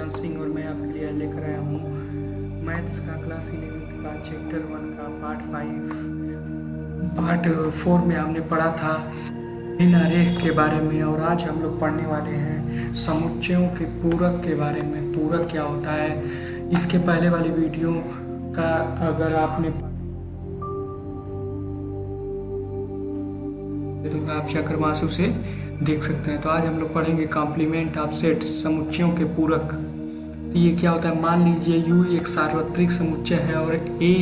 प्रियांश सिंह और मैं आपके लिए लेकर आया हूँ मैथ्स का क्लास 11 का चैप्टर 1 का पार्ट 4 में हमने पढ़ा था इन अरेख के बारे में। और आज हम लोग पढ़ने वाले हैं समुच्चयों के पूरक के बारे में। पूरक क्या होता है, इसके पहले वाली वीडियो का अगर आपने तो आप जाकर वहाँ से देख सकते हैं। तो आज हम लोग पढ़ेंगे कॉम्प्लीमेंट ऑफ सेट्स, समुच्चयों के पूरक। तो ये क्या होता है, मान लीजिए U एक सार्वत्रिक समुच्चय है और A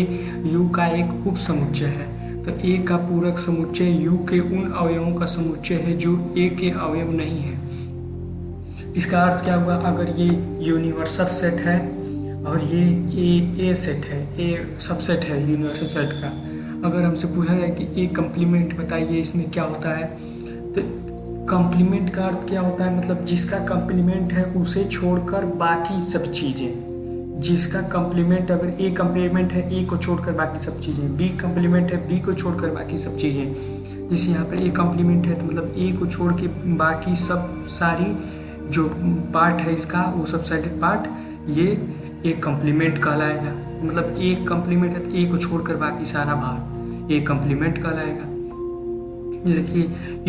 U का एक उप समुच्चय है। तो A का पूरक समुच्चय U के उन अवयवों का समुच्चय है जो A के अवयव नहीं है। इसका अर्थ क्या हुआ, अगर ये यूनिवर्सल सेट है और ये A सेट है, A सबसेट है यूनिवर्सल सेट का। अगर हमसे पूछा जाए कि A कॉम्प्लीमेंट बताइए इसमें क्या होता है, तो कॉम्प्लीमेंट का अर्थ क्या होता है, मतलब जिसका कॉम्प्लीमेंट है उसे छोड़कर बाकी सब चीज़ें। जिसका कॉम्प्लीमेंट, अगर A कॉम्प्लीमेंट है A को छोड़कर बाकी सब चीज़ें, B कॉम्प्लीमेंट है B को छोड़कर बाकी सब चीज़ें। जैसे यहाँ पर A कॉम्प्लीमेंट है तो मतलब A को छोड़ के बाकी सब सारी जो पार्ट है इसका, वो सबसेटेड पार्ट, ये एक कॉम्प्लीमेंट कहलाएगा। मतलब एक कॉम्प्लीमेंट है तो ए को छोड़कर बाकी सारा भाग एक कॉम्प्लीमेंट कहलाएगा। जैसे कि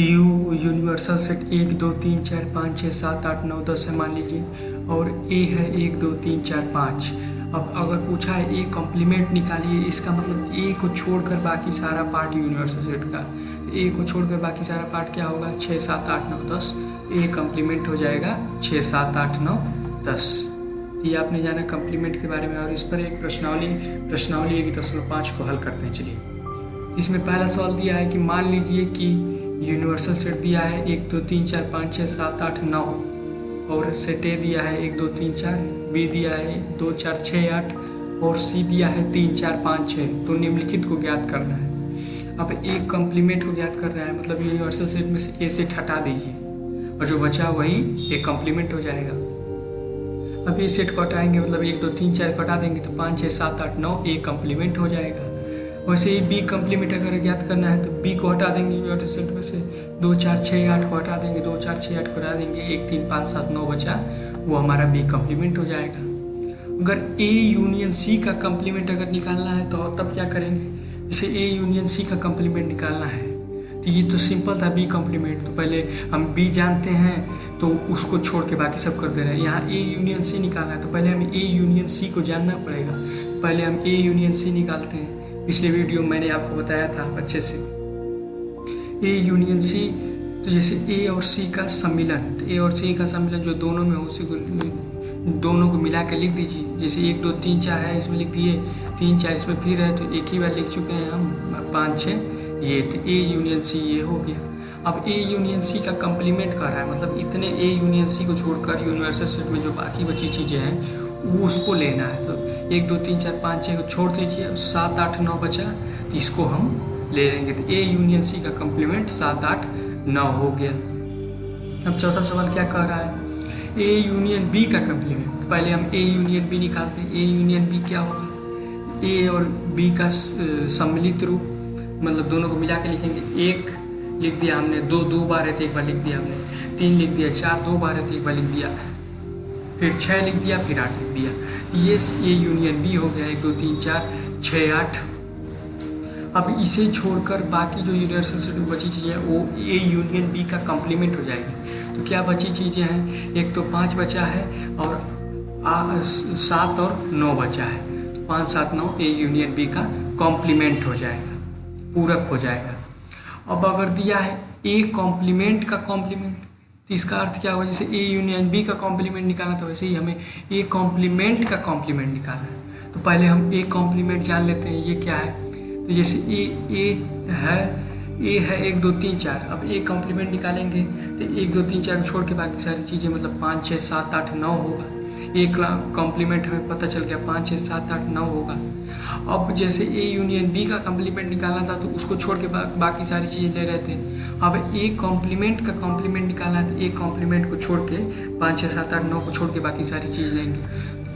यू यूनिवर्सल सेट 1 2 3 4 5 6 7 8 9 10 है मान लीजिए, और ए है 1 2 3 4 5। अब अगर पूछा है ए कॉम्प्लीमेंट निकालिए, इसका मतलब ए को छोड़कर बाकी सारा पार्ट यूनिवर्सल सेट का। तो ए को छोड़कर बाकी सारा पार्ट क्या होगा, 6 7 8 9 10। ए कॉम्प्लीमेंट हो जाएगा 6 7 8 9 10। ये आपने जाना कॉम्प्लीमेंट के बारे में। और इस पर एक प्रश्नावली है कि 10.5 को हल करते हैं। चलिए, इसमें पहला सवाल दिया है कि मान लीजिए कि यूनिवर्सल सेट दिया है 1 2 3 4 5 6 7 8 9, और सेट ए दिया है 1 2 3 4, बी दिया है 1 2 4 6 8, और सी दिया है 3 4 5 6। तो निम्नलिखित को ज्ञात करना है। अब एक कॉम्प्लीमेंट को ज्ञात कर रहा है, मतलब यूनिवर्सल सेट में से ए सेट हटा दीजिए और जो बचा वही एक कॉम्प्लीमेंट हो जाएगा। अब ये सेट को हटाएंगे, मतलब 1 2 3 4 को हटा देंगे तो 5 6 7 8 9 ए कॉम्प्लीमेंट हो जाएगा। वैसे ही बी कॉम्प्लीमेंट अगर ज्ञात करना है तो बी को हटा देंगे यूनिवर्सल सेट में से, 2 4 6 8 को हटा देंगे, 2 4 6 8 को हटा देंगे, 1 3 5 7 9 बचा, वो हमारा बी कॉम्प्लीमेंट हो जाएगा। अगर ए यूनियन सी का कॉम्प्लीमेंट अगर निकालना है तो तब क्या करेंगे, जैसे ए यूनियन सी का कॉम्प्लीमेंट निकालना है तो ये तो सिंपल था बी कॉम्प्लीमेंट। तो पहले हम बी जानते हैं तो उसको छोड़ के बाकी सब कर दे रहे हैं। यहाँ ए यूनियन सी निकालना है तो पहले हमें ए यूनियन सी को जानना पड़ेगा। पहले हम ए यूनियन सी निकालते हैं। पिछले वीडियो मैंने आपको बताया था अच्छे से। ए यूनियन सी, तो जैसे ए और सी का सम्मिलन, तो ए और सी का सम्मिलन जो दोनों में हो उसी को दोनों को मिला के लिख दीजिए। जैसे 1 2 3 4 है, इसमें लिख दिए 3 4 इसमें फिर है तो एक ही बार लिख चुके हैं हम 5 6, ये तो ए यूनियन सी ये हो गया। अब ए यूनियन सी का कॉम्प्लीमेंट कर रहा है, मतलब इतने ए यूनियन सी को छोड़कर यूनिवर्सल सेट में जो बाकी बची चीज़ें हैं वो उसको लेना है। तो 1 2 3 4 5 6 को छोड़ दीजिए, 7 8 9 बचा तो इसको हम ले लेंगे। तो ए यूनियन सी का कॉम्प्लीमेंट 7 8 9 हो गया। अब चौथा सवाल क्या कह रहा है, ए यूनियन बी का कॉम्प्लीमेंट। पहले हम ए यूनियन बी निकालते हैं। ए यूनियन बी क्या होगा, ए और बी का सम्मिलित रूप, मतलब दोनों को मिला के लिखेंगे। 1 लिख दिया हमने, 2 2 बार है तो एक बार लिख दिया हमने, 3 लिख दिया, 4 2 बार है तो एक बार लिख दिया, फिर 6 लिख दिया, फिर 8 लिख दिया। ये यूनियन बी हो गया, 1 2 3 4 6 8। अब इसे छोड़कर बाकी जो यूनिवर्सल सेट में बची चीज़ें हैं वो ए यूनियन बी का कॉम्प्लीमेंट हो जाएगी। तो क्या बची चीज़ें हैं, एक तो 5 बचा है और 7 और 9 बचा है। तो 5 7 9 ए यूनियन बी का कॉम्प्लीमेंट हो जाएगा, पूरक हो जाएगा। अब अगर दिया है ए कॉम्प्लीमेंट का कॉम्प्लीमेंट, तो इसका अर्थ क्या होगा, जैसे ए यूनियन बी का कॉम्प्लीमेंट निकालना तो वैसे ही हमें ए कॉम्प्लीमेंट का कॉम्प्लीमेंट निकालना है। तो पहले हम ए कॉम्प्लीमेंट जान लेते हैं ये क्या है। तो जैसे ए है 1 2 3 4। अब ए कॉम्प्लीमेंट निकालेंगे तो 1 2 3 4 छोड़ के बाकी सारी चीज़ें, मतलब 5 6 7 8 9 होगा। एक कॉम्प्लीमेंट हमें पता चल गया 5 6 7 8 9 होगा। अब जैसे ए यूनियन बी का कॉम्प्लीमेंट निकालना था तो उसको छोड़ के बाकी सारी चीज़ें ले रहे थे। अब ए कॉम्प्लीमेंट का कॉम्प्लीमेंट निकालना है तो ए कॉम्प्लीमेंट को छोड़ के 5 6 7 8 9 को छोड़ के बाकी सारी चीज़ लेंगे।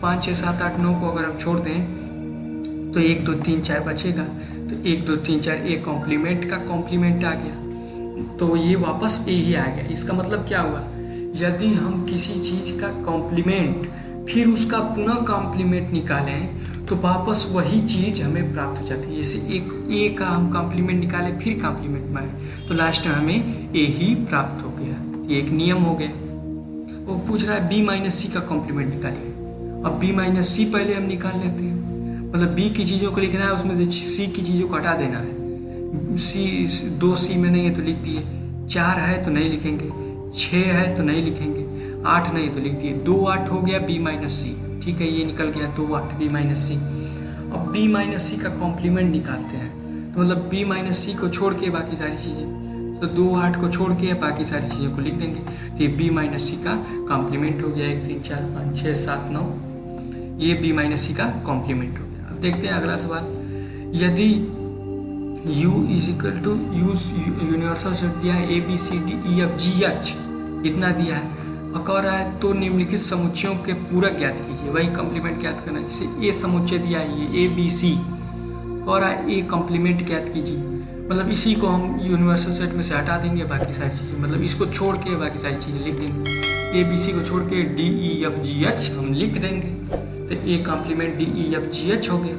5 6 7 8 9 को अगर हम छोड़ दें तो 1 2 3 4 बचेगा। तो 1 2 3 4 ए कॉम्प्लीमेंट का कॉम्प्लीमेंट आ गया, तो ये वापस ए ही आ गया। इसका मतलब क्या हुआ, यदि हम किसी चीज़ का कॉम्प्लीमेंट फिर उसका पुनः कॉम्प्लीमेंट निकालें तो वापस वही चीज़ हमें प्राप्त हो जाती है। जैसे एक ए का हम कॉम्प्लीमेंट निकाले फिर कॉम्प्लीमेंट में आए तो लास्ट में हमें ए ही प्राप्त हो गया। ये एक नियम हो गया। वो पूछ रहा है बी माइनस सी का कॉम्प्लीमेंट निकालिए। अब बी माइनस सी पहले हम निकाल लेते हैं, मतलब बी की चीज़ों को लिखना है, उसमें से सी की चीज़ों को हटा देना है। सी 2 सी में नहीं है तो लिख दिए, 4 है तो नहीं लिखेंगे, 6 है तो नहीं लिखेंगे, 8 नहीं तो लिख दिए। 2 8 हो गया बी माइनस सी, ठीक है, ये निकल गया 2 8 बी माइनस सी। अब बी माइनस सी का कॉम्प्लीमेंट निकालते हैं तो मतलब बी माइनस सी को छोड़ के बाकी सारी चीज़ें, तो 2 8 को छोड़ के बाकी सारी चीज़ों को लिख देंगे। तो ये बी माइनस सी का कॉम्प्लीमेंट हो गया। 1 3 4 5 6 7 9, ये बी माइनस सी का कॉम्प्लीमेंट हो गया। अब देखते हैं अगला सवाल। यदि u is equal to universal set दिया है ABCDEFGH इतना दिया है और कह रहा है तो निम्नलिखित समुच्चयों के पूरक ज्ञात कीजिए। वही कॉम्प्लीमेंट ज्ञात करना है। जैसे ए समुच्चय दिया है ये ABC, कह रहा है ए कॉम्प्लीमेंट ज्ञात कीजिए, मतलब इसी को हम यूनिवर्सल सेट में से हटा देंगे, बाकी सारी चीज़ें मतलब इसको छोड़ के बाकी सारी चीज़ें लिख देंगे। ABC को छोड़ के DEFGH हम लिख देंगे तो ए कॉम्प्लीमेंट DEFGH हो गया।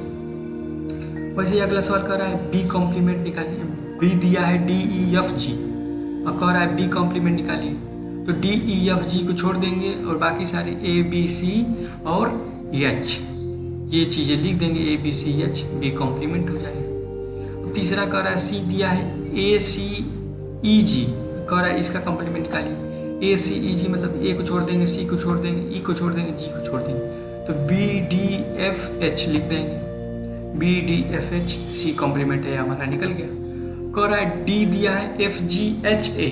वैसे ही अगला सवाल कर रहा है बी कॉम्प्लीमेंट निकालिए। बी दिया है DEFG और कह रहा है बी कॉम्प्लीमेंट निकालिए, तो DEFG को छोड़ देंगे और बाकी सारे ABC और H ये चीज़ें लिख देंगे, ABCH बी कॉम्प्लीमेंट हो जाएगा। तीसरा कह रहा है सी दिया है ACEG, कह रहा है इसका कॉम्प्लीमेंट निकालिए। ACEG मतलब ए को छोड़ देंगे, सी को छोड़ देंगे, ई को छोड़ देंगे, जी को छोड़ देंगे, तो BDFH लिख देंगे। BDFH सी कॉम्प्लीमेंट है हमारा, निकल गया। कह रहा है डी दिया है FGHA,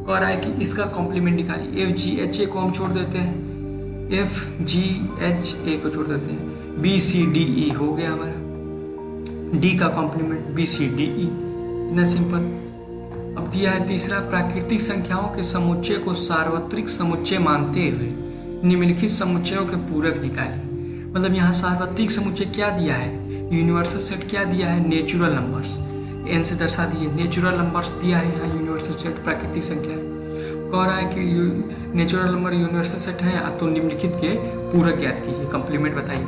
कह रहा है कि इसका कॉम्प्लीमेंट निकालिए। FGHA को हम छोड़ देते हैं, FGHA को छोड़ देते हैं, BCDE हो गया हमारा। डी का कॉम्प्लीमेंट BCDE, इतना सिंपल। अब दिया है तीसरा, प्राकृतिक संख्याओं के समुच्चय को सार्वत्रिक समुच्चय मानते हुए निम्नलिखित समुच्चयों के पूरक निकालिए। मतलब यहाँ सार्वत्रिक समुच्चय क्या दिया है, यूनिवर्सल सेट क्या दिया है, नेचुरल नंबर्स, एन से दर्शा दिए, नेचुरल नंबर्स दिया है यहाँ यूनिवर्सल सेट प्राकृतिक संख्या। कह रहा है कि नेचुरल नंबर यूनिवर्सल सेट है तो निम्नलिखित के पूरक ज्ञात कीजिए, कॉम्प्लीमेंट बताइए।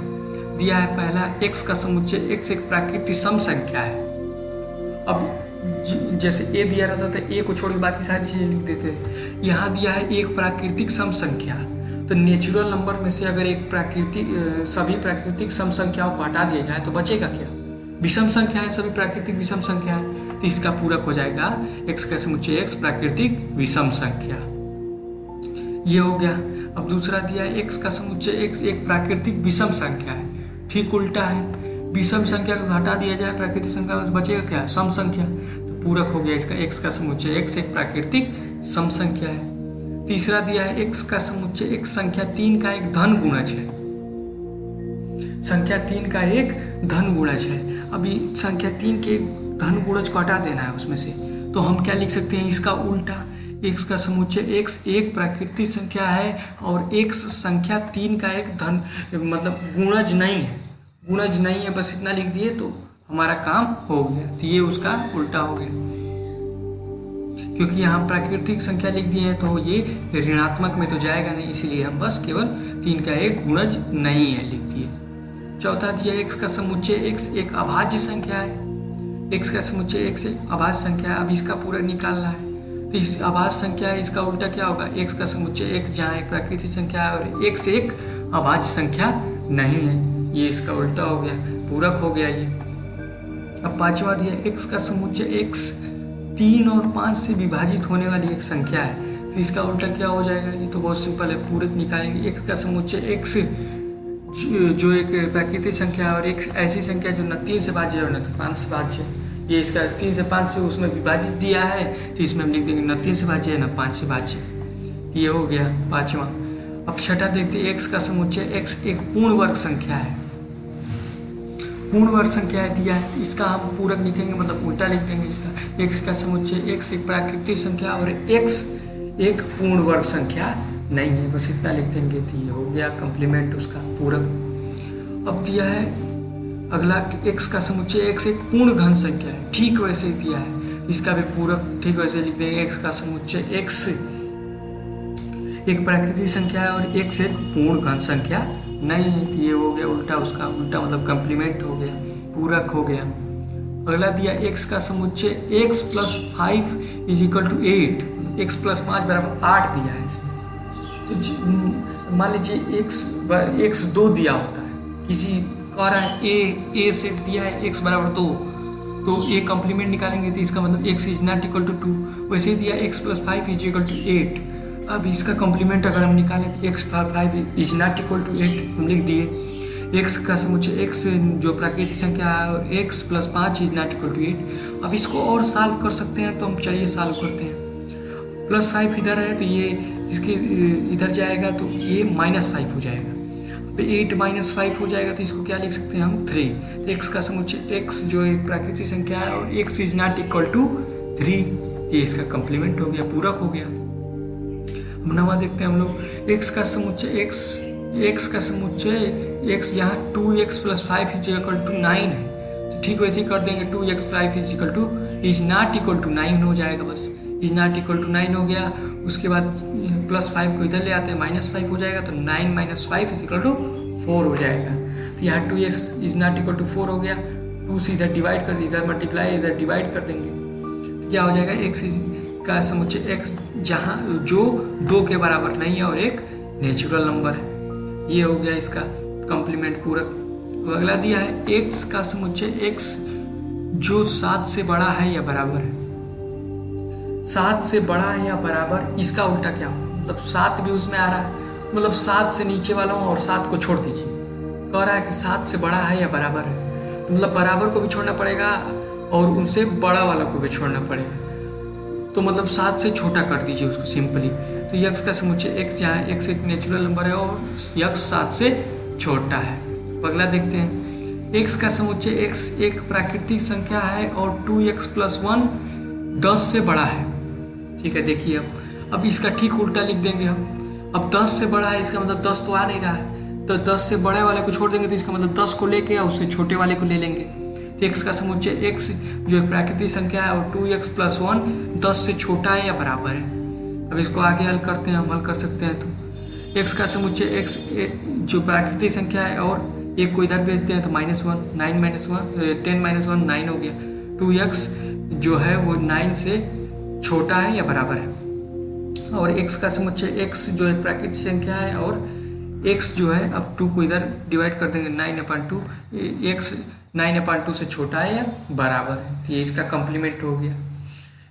दिया है पहला x का समुच्चय x एक प्राकृतिक सम संख्या है। अब जैसे a दिया रहता था, a को छोड़ के बाकी सारी चीजें लिख देते हैं। यहाँ दिया है एक प्राकृतिक सम संख्या, तो नेचुरल नंबर में से अगर एक सभी प्राकृतिक सम संख्याओं को हटा दिया जाए तो बचेगा क्या, विषम संख्या है, सभी प्राकृतिक विषम संख्या है, तो इसका पूरक हो जाएगा x का समुच्चय x प्राकृतिक विषम संख्या, ये हो गया। अब दूसरा दिया है x का समुच्चय x एक प्राकृतिक विषम संख्या है, ठीक उल्टा है, विषम संख्या को हटा दिया जाए प्राकृतिक संख्या तो बचेगा क्या, सम संख्या, तो पूरक हो गया इसका। x का समुच्चय x एक प्राकृतिक सम संख्या है। तीसरा दिया है x का समुच्चय x संख्या 3 का एक धन गुणज है, संख्या 3 का एक धन गुणज है। अभी संख्या 3 के धन गुणज को हटा देना है उसमें से, तो हम क्या लिख सकते हैं, इसका उल्टा, x का समुच्चय x एक प्राकृतिक संख्या है और x संख्या 3 का एक धन मतलब गुणज नहीं है, गुणज नहीं है, बस इतना लिख दिए तो हमारा काम हो गया। तो ये उसका उल्टा हो गया, क्योंकि यहाँ प्राकृतिक संख्या लिख दिए हैं तो ये ऋणात्मक में तो जाएगा नहीं, इसीलिए हम बस केवल 3 का एक गुणज नहीं है लिख दिए। चौथा दिया x का समुच्चय x एक अभाज्य संख्या है, x का समुच्चय x एक अभाज्य संख्या है। अब इसका पूरा निकालना है, तो इस अभाज्य संख्या है, इसका उल्टा क्या होगा, x का समुच्चय x जहाँ एक प्राकृतिक संख्या है और x एक अभाज्य संख्या नहीं है, ये इसका उल्टा हो गया, पूरक हो गया ये। अब पांचवा दिया x का समुच्चय x 3 और 5 से विभाजित होने वाली एक संख्या है, तो इसका उल्टा क्या हो जाएगा, ये तो बहुत सिंपल है, पूरक निकालेंगे। x का समुच्चय x जो एक प्राकृतिक संख्या है और एक ऐसी संख्या जो न 3 से भाज्य है और न 5 से भाज्य है, ये इसका 3 से 5 से उसमें विभाजित दिया है तो इसमें हम लिख देंगे न 3 से भाज्य है न 5 से भाज्य, ये हो गया पांचवा। अब छठा देखते हैं, x का समुच्चय x एक पूर्ण वर्ग संख्या है, पूर्ण वर्ग संख्या है दिया है, इसका हम पूरक लिखेंगे मतलब उल्टा लिख देंगे इसका। x का समुच्चय x एक प्राकृतिक संख्या और x एक पूर्ण वर्ग संख्या नहीं है, बस इतना लिख देंगे तो ये हो गया कॉम्प्लीमेंट उसका पूरक। अब दिया है अगला x का समुच्चय x एक पूर्ण घन संख्या है, ठीक वैसे ही दिया है, इसका भी पूरक ठीक वैसे लिख देंगे। x का समुच्चय x एक प्राकृतिक संख्या है और x एक पूर्ण घन संख्या नहीं है। तो ये हो गया उल्टा, उसका उल्टा मतलब कम्प्लीमेंट हो गया, पूरक हो गया। अगला दिया x का समुच्चय x + 5 = 8, x + 5 = 8 दिया है इसमें। तो मान लीजिए x 2 दिया होता है, किसी कह रहा है a सेट दिया है x = 2, तो a कॉम्प्लीमेंट निकालेंगे तो इसका मतलब x ≠ 2। वैसे ही दिया x + 5 = 8। अब इसका कॉम्प्लीमेंट अगर हम निकालें तो x + 5 = 8 हम लिख दिए। x का समुच्चय x जो प्राकृतिक संख्या है और x + 5 = 8। अब इसको और सॉल्व कर सकते हैं, तो हम चलिए सॉल्व करते हैं। +5 इधर है तो ये इसके इधर जाएगा तो ये -5 हो जाएगा। अब 8 - 5 हो जाएगा तो इसको क्या लिख सकते हैं हम 3। तो x का समुच्चय x जो एक प्राकृतिक संख्या है और x = 3, ये इसका कॉम्प्लीमेंट हो गया, पूरक हो गया। अब नवा देखते हैं हम लोग x का समुच्चय x यहाँ 2x + 5 = 9 है, तो ठीक वैसे ही कर देंगे। 2x + 5 = 9 हो जाएगा, बस = 9 हो गया। उसके बाद +5 को इधर ले आते हैं, -5 हो जाएगा, तो 9 - 5 = 4 हो जाएगा। तो यहाँ 2x = 4 हो गया। 2 से इधर डिवाइड कर दिया, इधर मल्टीप्लाई, इधर डिवाइड कर देंगे, तो क्या हो जाएगा x का समुच्चय x जहाँ जो 2 के बराबर नहीं है और एक नेचुरल नंबर है। ये हो गया इसका कॉम्प्लीमेंट पूरक। अगला दिया है x का समुच्चय x जो 7 से बड़ा है या बराबर है। 7 से बड़ा है या बराबर, इसका उल्टा क्या हो, मतलब 7 भी उसमें आ रहा है, मतलब 7 से नीचे वाला और 7 को छोड़ दीजिए। कह रहा है कि 7 से बड़ा है या बराबर है, मतलब बराबर को भी छोड़ना पड़ेगा और उनसे बड़ा वाला को भी छोड़ना पड़ेगा। तो मतलब 7 से छोटा कर दीजिए उसको सिंपली। तो x का समुच्चय x जहाँ x एक नेचुरल नंबर है और x 7 से छोटा है। अगला देखते हैं x का समुच्चय x एक प्राकृतिक संख्या है और 2x + 1 10 से बड़ा है। ठीक है, देखिए अब इसका ठीक उल्टा लिख देंगे हम। अब 10 से बड़ा है, इसका मतलब 10 तो आ नहीं रहा है, तो 10 से बड़े वाले को छोड़ देंगे, तो इसका मतलब 10 को लेके उससे छोटे वाले को ले लेंगे। तो x का समुच्चय x जो एक प्राकृतिक संख्या है और 2x + 1 10 से छोटा है या बराबर है। अब इसको आगे हल करते हैं, हम हल कर सकते हैं। तो x का समुच्चय x जो प्राकृतिक संख्या है और एक को इधर भेजते हैं तो -1, 10 - 1 9 हो गया। 2x जो है वो 9 से छोटा है या बराबर है। और x का समुच्चय x जो एक प्राकृतिक संख्या है और x जो है, अब 2 को इधर डिवाइड कर देंगे, 9/2, x 9/2 से छोटा है या बराबर है। तो ये इसका कॉम्प्लीमेंट हो गया।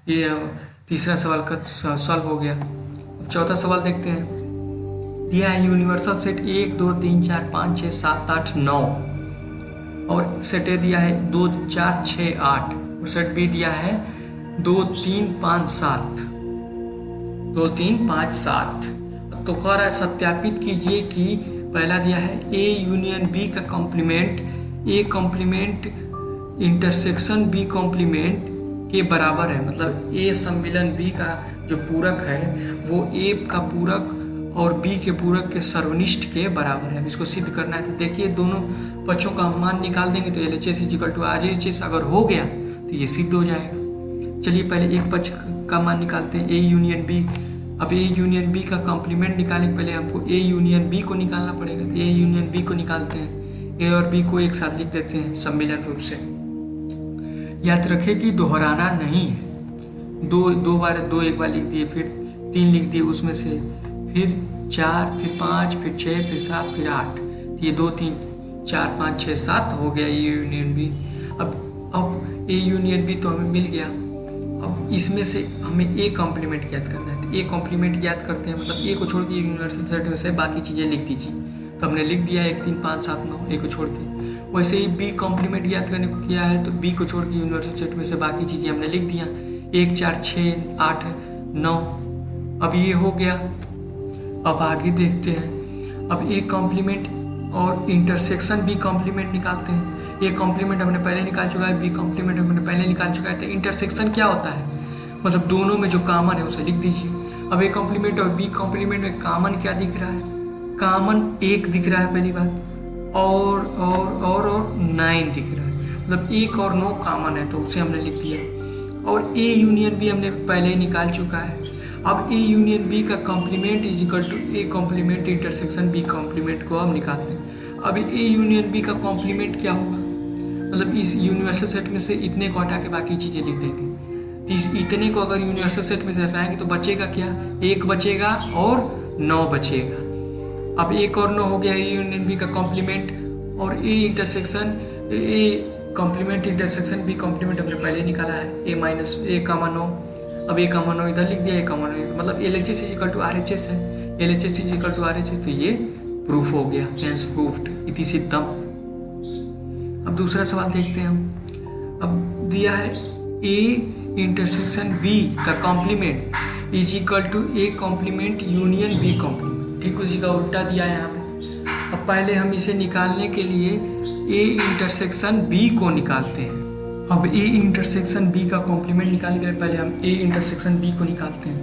ये तीसरा सवाल का सॉल्व हो गया। चौथा सवाल देखते हैं। दिया है यूनिवर्सल सेट 1 2 3 4 5 6 7 8 9 और सेट ए दिया है 2 4 6 8 और सेट बी दिया है 2 3 5 7 2 3 5 7। तो कह रहा है सत्यापित कीजिए कि पहला दिया है ए यूनियन बी का complement A complement intersection B complement के बराबर है। मतलब ए सम्मिलन बी का जो पूरक है वो ए का पूरक और बी के पूरक के सर्वनिष्ठ के बराबर है। इसको सिद्ध करना है। तो देखिए दोनों पक्षों का हम मान निकाल देंगे तो LHS = RHS अगर हो गया तो ये सिद्ध हो जाएगा। चलिए पहले एक पक्ष का मान निकालते हैं, ए यूनियन बी। अब ए यूनियन बी का कॉम्प्लीमेंट निकालने के पहले हमको ए यूनियन बी को निकालना पड़ेगा। तो ए यूनियन बी को निकालते हैं, ए और बी को एक साथ लिख देते हैं सम्मिलन रूप से। याद रखें कि दोहराना नहीं है। दो बार एक बार लिख दिए, फिर 3 लिख दिए, उसमें से फिर 4, फिर 5, फिर 6, फिर 7, फिर 8। ये 2 3 4 5 6 7 हो गया ए यूनियन बी। अब ए यूनियन बी तो हमें मिल गया। अब इसमें से हमें ए कॉम्प्लीमेंट ज्ञात करना है। तो ए कॉम्प्लीमेंट ज्ञात करते हैं, मतलब ए को छोड़ के यूनिवर्सल सेट में से बाकी चीज़ें लिख दीजिए। तो हमने लिख दिया 1 3 5 7 9 ए को छोड़ के। वैसे ही बी कॉम्प्लीमेंट ज्ञात करने को किया है तो बी को छोड़ के यूनिवर्सल सेट में से बाकी चीज़ें हमने लिख दिया 1 4 6 8 9। अब ये हो गया। अब आगे देखते हैं। अब ए कॉम्प्लीमेंट और इंटरसेक्शन बी कॉम्प्लीमेंट निकालते हैं। ए कॉम्प्लीमेंट हमने पहले निकाल चुका है, बी कॉम्प्लीमेंट हमने पहले निकाल चुका है। तो इंटरसेक्शन क्या होता है, मतलब दोनों में जो कॉमन है उसे लिख दीजिए। अब ए कॉम्प्लीमेंट और बी कॉम्प्लीमेंट में कॉमन क्या दिख रहा है, कॉमन 1 दिख रहा है पहली बात, और 9 दिख रहा है, मतलब 1 और 9 कॉमन है तो उसे हमने लिख दिया। और ए यूनियन बी हमने पहले ही निकाल चुका है। अब ए यूनियन बी का complement is equal to A complement intersection B complement को हम निकालते हैं। अब ए यूनियन बी का कॉम्प्लीमेंट क्या होगा, मतलब इस यूनिवर्सल सेट में से इतने को हटा के बाकी चीज़ें लिख देंगे। तो इस इतने को अगर यूनिवर्सल सेट में से हटाएंगे तो बचेगा क्या, 1 बचेगा और 9 बचेगा। अब 1 और 9 हो गया ए यूनियन बी का कॉम्प्लीमेंट, और A intersection A complement intersection B complement हमने पहले निकाला है, ए माइनस ए कामा 9। अब ए कामा 9 इधर लिख दिया, ए कामा 9 मतलब LHS is equal to RHS है, LHS is equal to RHS, तो ये प्रूफ हो गया, हेंस प्रूफ्ड इति सिद्धम। अब दूसरा सवाल देखते हैं हम। अब दिया है ए इंटरसेक्शन बी का complement is equal to A complement union B complement, ठीक उसी का उल्टा दिया है यहाँ पे। अब पहले हम इसे निकालने के लिए ए इंटरसेक्शन बी को निकालते हैं। अब ए इंटरसेक्शन बी का कॉम्प्लीमेंट निकालने के लिए पहले हम ए इंटरसेक्शन बी को निकालते हैं।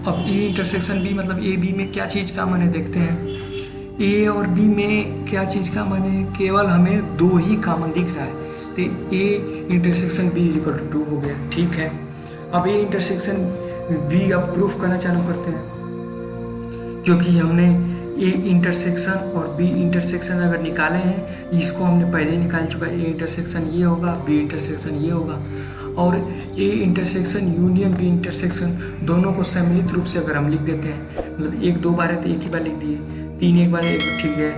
अब ए इंटरसेक्शन बी मतलब ए बी में क्या चीज़ का मन है देखते हैं। ए और बी में क्या चीज़ का मन है, केवल हमें 2 ही कॉमन दिख रहा है, तो A intersection B is equal to 2 हो गया, ठीक है। अब ए इंटरसेक्शन बी अब प्रूफ करना चालू करते हैं, क्योंकि हमने ए इंटरसेक्शन और बी इंटरसेक्शन अगर निकाले हैं, इसको हमने पहले ही निकाल चुका है। ए इंटरसेक्शन ये होगा, बी इंटरसेक्शन ये होगा, और A intersection union B intersection दोनों को सम्मिलित रूप से अगर हम लिख देते हैं, मतलब 1 2 बार है तो एक ही बार लिख दिए, 3 एक बार एक ठीक है,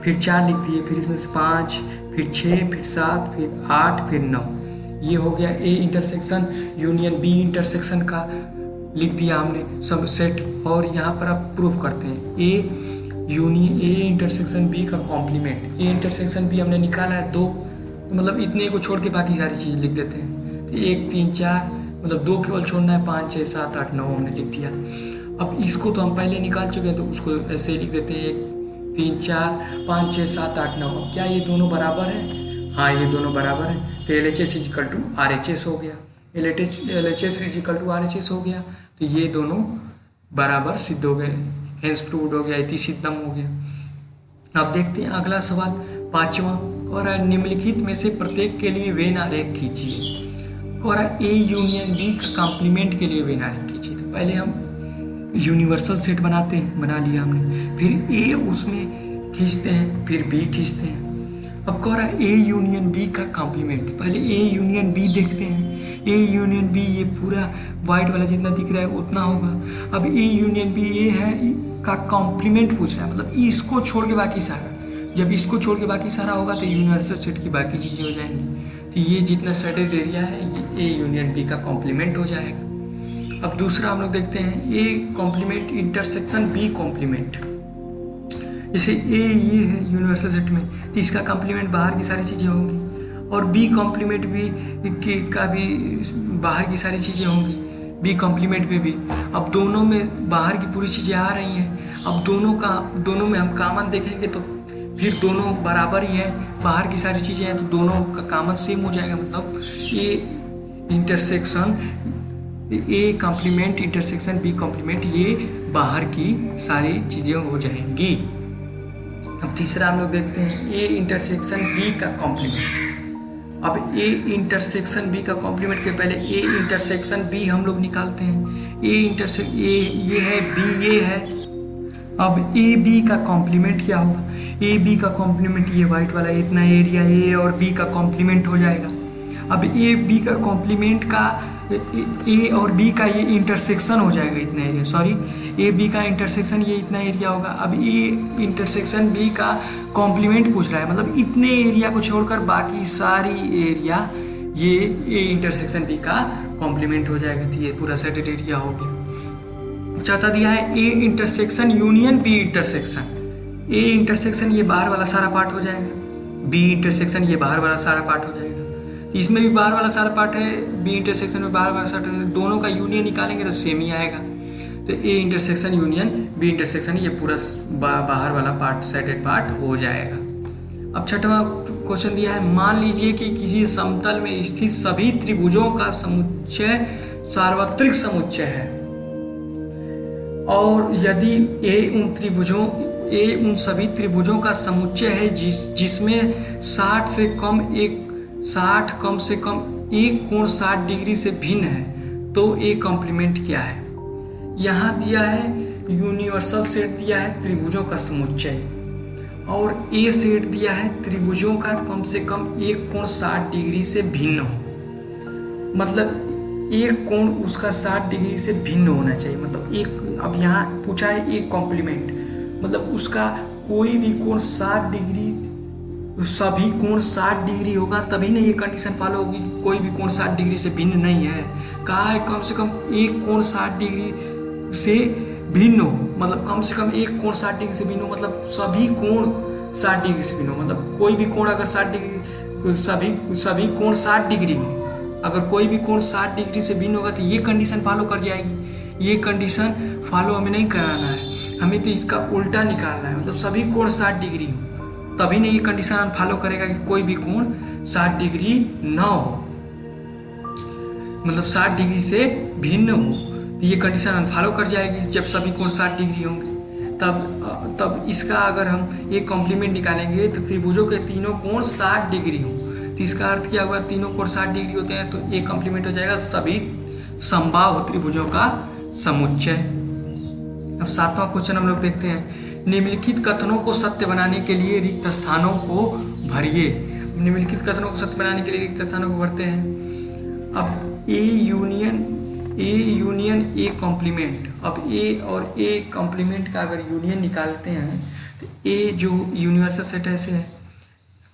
फिर 4 लिख दिए, फिर इसमें से 5, फिर 6, फिर 7, फिर 8, फिर 9, ये हो गया A intersection union B intersection का लिख दिया हमने सब सेट। और यहाँ पर आप प्रूफ करते हैं ए इंटरसेक्शन बी का कॉम्प्लीमेंट। ए इंटरसेक्शन बी हमने निकाला है 2, मतलब इतने को छोड़ के बाकी सारी चीज़ें लिख देते हैं, तो 1 3 4 मतलब 2 केवल छोड़ना है, 5 6 7 8 9 हमने लिख दिया। अब इसको तो हम पहले निकाल चुके हैं, तो उसको ऐसे ही लिख देते हैं 1 3 4 5 6 7 8 9। अब क्या ये दोनों बराबर हैं? हाँ, ये दोनों बराबर हैं, तो LHS is equal to RHS हो गया, LHS is equal to RHS हो गया, तो ये दोनों बराबर सिद्ध हो गए, हेंस प्रूव्ड हो गया, इति सिद्धम हो गया। अब देखते हैं अगला सवाल 5वां, और निम्नलिखित में से प्रत्येक के लिए वेन आरेख खींचिए, और ए यूनियन बी का कॉम्प्लीमेंट के लिए वेन आरेख खींचिए। तो पहले हम यूनिवर्सल सेट बनाते हैं, बना लिया हमने, फिर ए उसमें खींचते हैं, फिर बी खींचते हैं। अब कह रहा है ए यूनियन बी का कॉम्प्लीमेंट, पहले ए यूनियन बी देखते हैं। ए यूनियन बी ये पूरा वाइट वाला जितना दिख रहा है उतना होगा। अब ए यूनियन बी ये है का कॉम्प्लीमेंट पूछ रहा है, मतलब इसको छोड़ के बाकी सारा, जब इसको छोड़ के बाकी सारा होगा तो यूनिवर्सल सेट की बाकी चीज़ें हो जाएंगी। तो ये जितना सेटेड एरिया है ये ए यूनियन बी का कॉम्प्लीमेंट हो जाएगा। अब दूसरा हम लोग देखते हैं A complement intersection B complement. जैसे ए ये है यूनिवर्सल सेट में, तो इसका कॉम्प्लीमेंट बाहर की सारी चीज़ें होंगी, और बी कॉम्प्लीमेंट भी का भी बाहर की सारी चीज़ें होंगी, बी कॉम्प्लीमेंट में भी। अब दोनों में बाहर की पूरी चीज़ें आ रही हैं, अब दोनों में हम कॉमन देखेंगे तो फिर दोनों बराबर ही हैं, बाहर की सारी चीज़ें हैं तो दोनों का कॉमन सेम हो जाएगा, मतलब A intersection A complement intersection B complement ये बाहर की सारी चीज़ें हो जाएंगी। अब तीसरा हम लोग देखते हैं ए इंटरसेक्शन बी का कॉम्प्लीमेंट। अब ए इंटरसेक्शन बी का कॉम्प्लीमेंट के पहले ए इंटरसेक्शन बी हम लोग निकालते हैं। ए ये है, बी ये है। अब ए बी का कॉम्प्लीमेंट क्या होगा? ए बी का कॉम्प्लीमेंट ये वाइट वाला इतना एरिया ए और बी का कॉम्प्लीमेंट हो जाएगा। अब ए बी का कॉम्प्लीमेंट का ए और बी का ये इंटरसेक्शन हो जाएगा इतना एरिया, सॉरी ए बी का इंटरसेक्शन ये इतना एरिया होगा। अब ए इंटरसेक्शन बी का कॉम्प्लीमेंट पूछ रहा है, मतलब इतने एरिया को छोड़कर बाकी सारी एरिया ये ए इंटरसेक्शन बी का कॉम्प्लीमेंट हो जाएगा। तो ये पूरा सेटेड एरिया हो गया। चौथा दिया है A intersection union B intersection. A intersection ये बाहर वाला सारा पार्ट हो जाएगा, बी इंटरसेक्शन ये बाहर वाला सारा पार्ट हो जाएगा। इसमें भी बाहर वाला सारा पार्ट है, बी इंटरसेक्शन में बाहर वाला सारा, दोनों का यूनियन निकालेंगे तो सेम ही आएगा। तो A intersection union B intersection ये पूरा बाहर वाला पार्ट सेटेड पार्ट हो जाएगा। अब छठवां क्वेश्चन दिया है, मान लीजिए कि किसी समतल में स्थित सभी त्रिभुजों का समुच्चय सार्वत्रिक समुच्चय है, और यदि ए उन सभी त्रिभुजों का समुच्चय है जिसमें 60 कम से कम एक कोण 60 डिग्री से भिन्न है, तो ए कॉम्प्लीमेंट क्या है? यहाँ दिया है यूनिवर्सल सेट दिया है त्रिभुजों का समुच्चय, और ए सेट दिया है त्रिभुजों का कम से कम एक कोण 60 डिग्री से भिन्न हो। मतलब एक कोण उसका 60 डिग्री से भिन्न होना चाहिए। मतलब एक, अब यहाँ पूछा है एक कॉम्प्लीमेंट, मतलब उसका कोई भी कोण 60 डिग्री, सभी कोण 60 डिग्री होगा तभी ना ये कंडीशन फॉलो होगी कि कोई भी कोण 60 डिग्री से भिन्न नहीं है। कहा है कम से कम एक कोण 60 डिग्री से भिन्न हो, मतलब कम से कम एक कोण 60 डिग्री से भिन्न हो, मतलब सभी कोण 60 डिग्री से भिन्न हो। मतलब कोई भी कोण अगर 60 डिग्री, सभी कोण 60 डिग्री हो, अगर कोई भी कोण 60 डिग्री से भिन्न होगा तो ये कंडीशन फॉलो कर जाएगी। ये कंडीशन फॉलो हमें नहीं कराना है, हमें तो इसका उल्टा निकालना है। मतलब सभी कोण 60 डिग्री हो तभी नहीं ये कंडीशन फॉलो करेगा कि कोई भी कोण 60 डिग्री ना हो, मतलब 60 डिग्री से भिन्न हो, तो ये कंडीशन फॉलो कर जाएगी जब सभी कोण 60 डिग्री होंगे। तब इसका अगर हम एक कॉम्प्लीमेंट निकालेंगे तो त्रिभुजों के तीनों कोण 60 डिग्री हो, तो इसका अर्थ क्या हुआ, तीनों कोण 60 डिग्री होते हैं, तो एक कॉम्प्लीमेंट हो जाएगा सभी समबाहु त्रिभुजों का समुच्चय। अब 7वां क्वेश्चन हम लोग देखते हैं। निम्नलिखित कथनों को सत्य बनाने के लिए रिक्त स्थानों को भरिए। निम्नलिखित कथनों को सत्य बनाने के लिए रिक्त स्थानों को भरते हैं। अब ए यूनियन ए कॉम्प्लीमेंट, अब ए और ए कॉम्प्लीमेंट का अगर यूनियन निकालते हैं तो ए जो यूनिवर्सल सेट ऐसे है,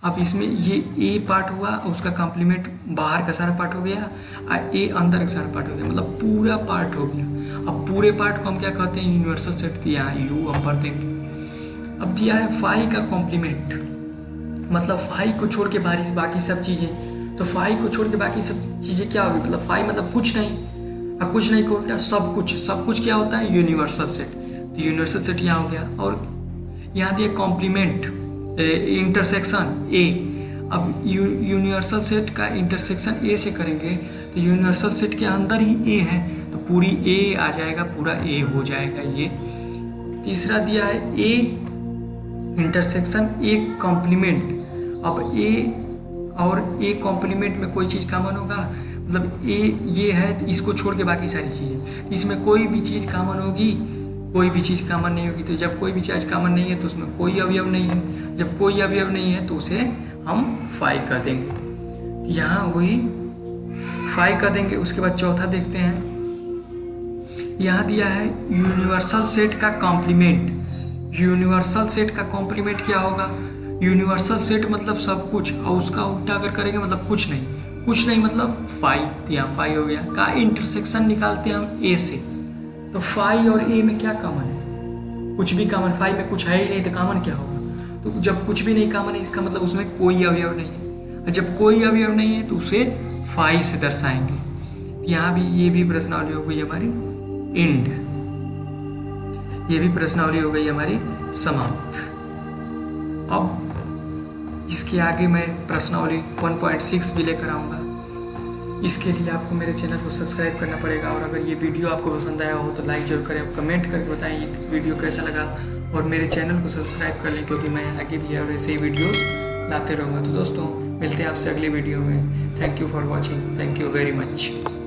अब इसमें ये ए पार्ट हुआ और उसका कॉम्प्लीमेंट बाहर का सारा पार्ट हो गया और ए अंदर का सारा पार्ट हो गया, मतलब पूरा पार्ट हो गया। अब पूरे पार्ट को हम क्या कहते हैं, यूनिवर्सल सेट दिया है, यू हम भर देंगे। अब दिया है फाई का कॉम्प्लीमेंट, मतलब फाई को छोड़ के बाकी सब चीजें, तो फाई को छोड़ के बाकी सब चीजें क्या होगी, मतलब फाई मतलब कुछ नहीं, अब कुछ नहीं को उल्टा सब कुछ क्या होता है, यूनिवर्सल सेट। तो यूनिवर्सल सेट यहाँ हो गया। और यहाँ दिया कॉम्प्लीमेंट इंटरसेक्शन ए। अब यूनिवर्सल सेट का इंटरसेक्शन ए से करेंगे तो यूनिवर्सल सेट के अंदर ही ए है, तो पूरी ए आ जाएगा, पूरा ए हो जाएगा ये। तीसरा दिया है ए इंटरसेक्शन ए कॉम्प्लीमेंट। अब ए और ए कॉम्प्लीमेंट में कोई चीज़ कॉमन होगा, मतलब ए ये है तो इसको छोड़ के बाकी सारी चीज़ें, इसमें कोई भी चीज़ कॉमन होगी, कोई भी चीज़ कॉमन नहीं होगी। तो जब कोई भी चीज़ कॉमन नहीं है तो उसमें कोई अवयव नहीं है, जब कोई अवयव नहीं है तो उसे हम फाई कर देंगे। यहाँ हुई फाई कर देंगे। उसके बाद चौथा देखते हैं, यहाँ दिया है यूनिवर्सल सेट का कॉम्प्लीमेंट। यूनिवर्सल सेट का कॉम्प्लीमेंट क्या होगा, यूनिवर्सल सेट मतलब सब कुछ, और उसका उल्टा अगर करेंगे मतलब कुछ नहीं मतलब फाई, तो यहाँ फाई हो गया। का इंटरसेक्शन निकालते हैं हम ए से, तो फाई और ए में क्या कॉमन है, कुछ भी कॉमन, फाई में कुछ है ही नहीं तो कॉमन क्या होगा। तो जब कुछ भी नहीं कॉमन है इसका मतलब उसमें कोई अवयव नहीं है, और जब कोई अवयव नहीं है तो उसे फाई से दर्शाएंगे। यहाँ भी ये भी प्रश्नावली हो गई हमारी एंड, ये भी प्रश्नावली हो गई हमारी समाप्त। अब इसके आगे मैं प्रश्नावली 1.6 भी लेकर आऊँगा। इसके लिए आपको मेरे चैनल को सब्सक्राइब करना पड़ेगा, और अगर ये वीडियो आपको पसंद आया हो तो लाइक जरूर करें, और कमेंट करके बताएं ये वीडियो कैसा लगा, और मेरे चैनल को सब्सक्राइब कर लें क्योंकि मैं आगे भी ऐसे ही वीडियोस लाते रहूँगा। तो दोस्तों मिलते हैं आपसे अगले वीडियो में। Thank you for watching, thank you very much.